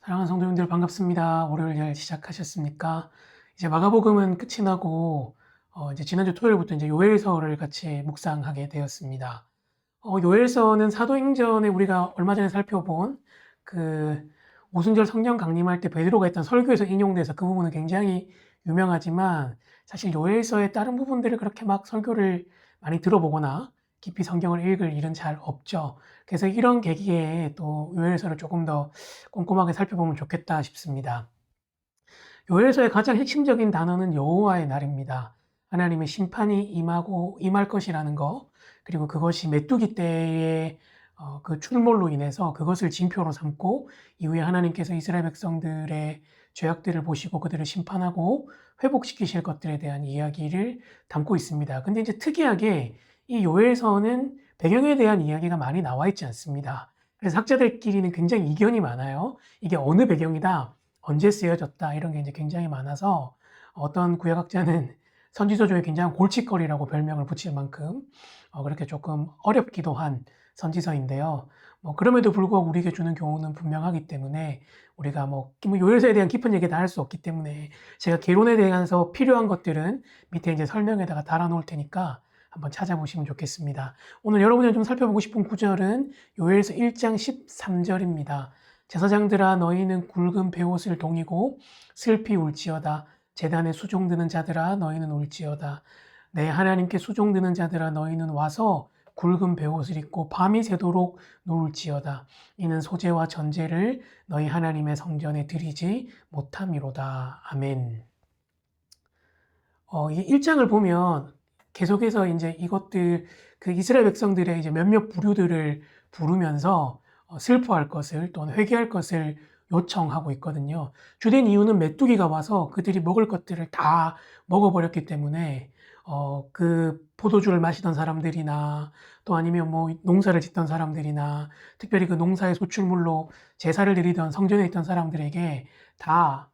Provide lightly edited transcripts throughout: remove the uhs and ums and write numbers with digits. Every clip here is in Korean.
사랑하는 성도님들 반갑습니다. 월요일 잘 시작하셨습니까? 이제 마가복음은 끝이 나고 이제 지난주 토요일부터 이제 요엘서를 같이 묵상하게 되었습니다. 요엘서는 사도행전에 우리가 얼마 전에 살펴본 그 오순절 성령 강림할 때 베드로가 했던 설교에서 인용돼서 그 부분은 굉장히 유명하지만 사실 요엘서의 다른 부분들을 그렇게 막 설교를 많이 들어보거나 깊이 성경을 읽을 일은 잘 없죠. 그래서 이런 계기에 또 요엘서를 조금 더 꼼꼼하게 살펴보면 좋겠다 싶습니다. 요엘서의 가장 핵심적인 단어는 여호와의 날입니다. 하나님의 심판이 임할 것이라는 거, 그리고 그것이 메뚜기 때의 그 출몰로 인해서 그것을 징표로 삼고 이후에 하나님께서 이스라엘 백성들의 죄악들을 보시고 그들을 심판하고 회복시키실 것들에 대한 이야기를 담고 있습니다. 근데 이제 특이하게 이 요엘서는 배경에 대한 이야기가 많이 나와 있지 않습니다. 그래서 학자들끼리는 굉장히 이견이 많아요. 이게 어느 배경이다, 언제 쓰여졌다, 이런 게 이제 굉장히 많아서 어떤 구약학자는 선지서조의 굉장한 골칫거리라고 별명을 붙일 만큼 그렇게 조금 어렵기도 한 선지서인데요. 그럼에도 불구하고 우리에게 주는 교훈은 분명하기 때문에 우리가 요일서에 대한 깊은 얘기 다 할 수 없기 때문에 제가 개론에 대해서 필요한 것들은 밑에 이제 설명에다가 달아놓을 테니까 한번 찾아보시면 좋겠습니다. 오늘 여러분이 좀 살펴보고 싶은 구절은 요엘서 1장 13절입니다. 제사장들아 너희는 굵은 베옷을 동이고 슬피 울지어다. 제단에 수종드는 자들아 너희는 울지어다. 내 하나님께 수종드는 자들아 너희는 와서 굵은 베옷을 입고 밤이 새도록 누울지어다. 이는 소재와 전제를 너희 하나님의 성전에 드리지 못함이로다. 아멘. 이 1장을 보면 계속해서 이제 이것들, 그 이스라엘 백성들의 이제 몇몇 부류들을 부르면서 슬퍼할 것을 또는 회개할 것을 요청하고 있거든요. 주된 이유는 메뚜기가 와서 그들이 먹을 것들을 다 먹어버렸기 때문에 그 포도주를 마시던 사람들이나 또 아니면 농사를 짓던 사람들이나 특별히 그 농사의 소출물로 제사를 드리던 성전에 있던 사람들에게 다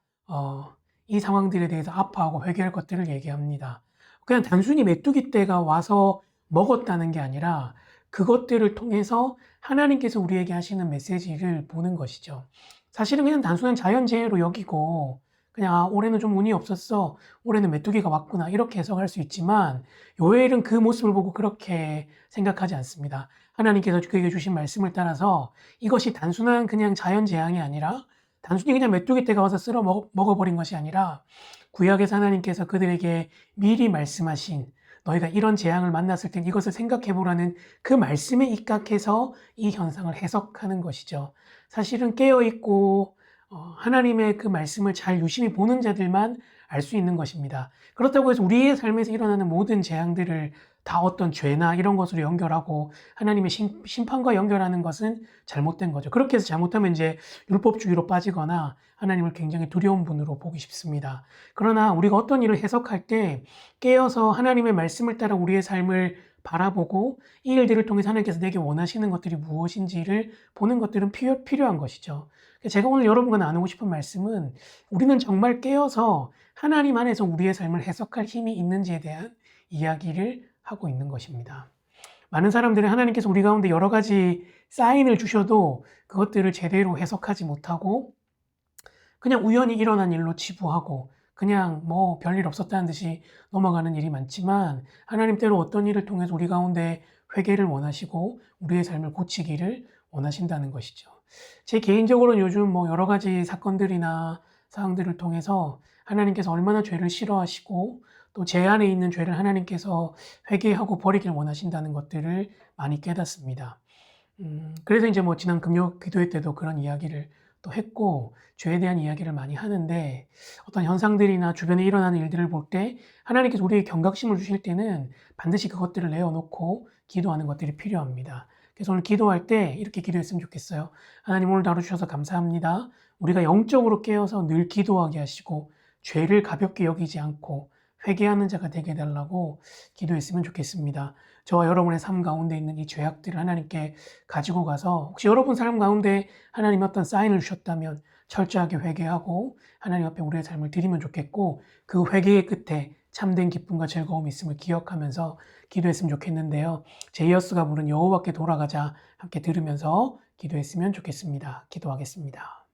이 상황들에 대해서 아파하고 회개할 것들을 얘기합니다. 그냥 단순히 메뚜기 떼가 와서 먹었다는 게 아니라 그것들을 통해서 하나님께서 우리에게 하시는 메시지를 보는 것이죠. 사실은 그냥 단순한 자연재해로 여기고 그냥 올해는 좀 운이 없었어, 올해는 메뚜기가 왔구나, 이렇게 해석할 수 있지만 요엘은 그 모습을 보고 그렇게 생각하지 않습니다. 하나님께서 그에게 주신 말씀을 따라서 이것이 단순한 그냥 자연재앙이 아니라 단순히 그냥 메뚜기 떼가 와서 쓸어 먹어버린 것이 아니라 구약에서 하나님께서 그들에게 미리 말씀하신 너희가 이런 재앙을 만났을 땐 이것을 생각해 보라는 그 말씀에 입각해서 이 현상을 해석하는 것이죠. 사실은 깨어있고 하나님의 그 말씀을 잘 유심히 보는 자들만 알 수 있는 것입니다. 그렇다고 해서 우리의 삶에서 일어나는 모든 재앙들을 다 어떤 죄나 이런 것으로 연결하고 하나님의 심판과 연결하는 것은 잘못된 거죠. 그렇게 해서 잘못하면 이제 율법주의로 빠지거나 하나님을 굉장히 두려운 분으로 보기 쉽습니다. 그러나 우리가 어떤 일을 해석할 때 깨어서 하나님의 말씀을 따라 우리의 삶을 바라보고 이 일들을 통해서 하나님께서 내게 원하시는 것들이 무엇인지를 보는 것들은 필요한 것이죠. 제가 오늘 여러분과 나누고 싶은 말씀은 우리는 정말 깨어서 하나님 안에서 우리의 삶을 해석할 힘이 있는지에 대한 이야기를 하고 있는 것입니다. 많은 사람들은 하나님께서 우리 가운데 여러 가지 사인을 주셔도 그것들을 제대로 해석하지 못하고 그냥 우연히 일어난 일로 치부하고 그냥 별일 없었다는 듯이 넘어가는 일이 많지만 하나님 때로 어떤 일을 통해서 우리 가운데 회개를 원하시고 우리의 삶을 고치기를 원하신다는 것이죠. 제 개인적으로는 요즘 여러 가지 사건들이나 상황들을 통해서 하나님께서 얼마나 죄를 싫어하시고 또 제 안에 있는 죄를 하나님께서 회개하고 버리길 원하신다는 것들을 많이 깨닫습니다. 그래서 이제 지난 금요 기도회 때도 그런 이야기를 또 했고, 죄에 대한 이야기를 많이 하는데, 어떤 현상들이나 주변에 일어나는 일들을 볼 때, 하나님께서 우리에게 경각심을 주실 때는 반드시 그것들을 내어놓고 기도하는 것들이 필요합니다. 그래서 오늘 기도할 때 이렇게 기도했으면 좋겠어요. 하나님 오늘 다뤄주셔서 감사합니다. 우리가 영적으로 깨어서 늘 기도하게 하시고, 죄를 가볍게 여기지 않고, 회개하는 자가 되게 해달라고 기도했으면 좋겠습니다. 저와 여러분의 삶 가운데 있는 이 죄악들을 하나님께 가지고 가서 혹시 여러분 삶 가운데 하나님 어떤 사인을 주셨다면 철저하게 회개하고 하나님 앞에 우리의 삶을 드리면 좋겠고, 그 회개의 끝에 참된 기쁨과 즐거움이 있음을 기억하면서 기도했으면 좋겠는데요. 제이어스가 부른 여호와께 돌아가자 함께 들으면서 기도했으면 좋겠습니다. 기도하겠습니다.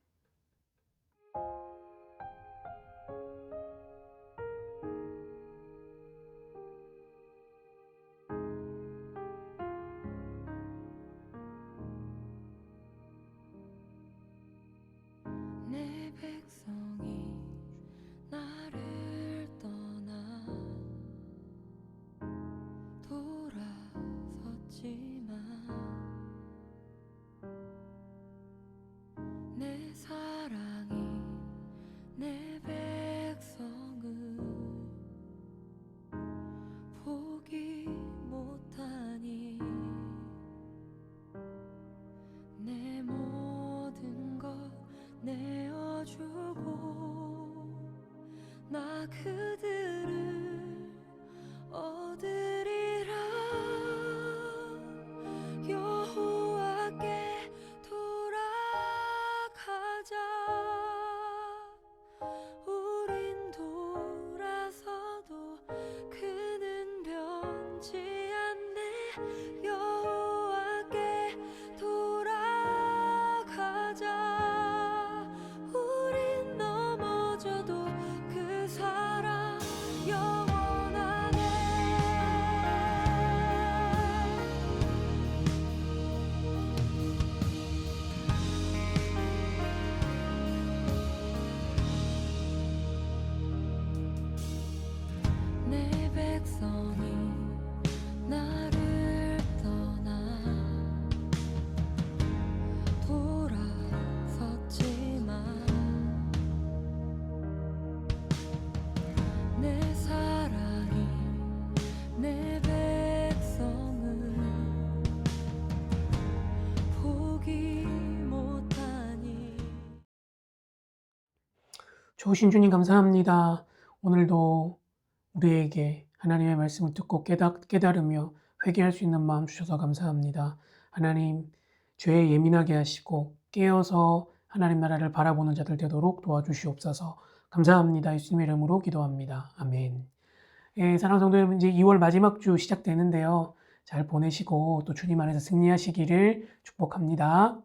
그들을 얻으리라. 여호와께 돌아가자. 우린 돌아서도 그는 변치 않네. 여호와께 돌아가자. 우린 넘어져도 그 사랑 영원하네. 내 백성이 나를 떠나 돌아섰지만 내 사랑이 내 백성을 포기 못하니. 좋으신 주님 감사합니다. 오늘도 우리에게 하나님의 말씀을 듣고 깨달으며 회개할 수 있는 마음 주셔서 감사합니다. 하나님, 죄에 예민하게 하시고 깨어서 하나님 나라를 바라보는 자들 되도록 도와주시옵소서. 감사합니다. 예수님의 이름으로 기도합니다. 아멘. 예, 사랑하는 성도 여러분, 이제 2월 마지막 주 시작되는데요. 잘 보내시고 또 주님 안에서 승리하시기를 축복합니다.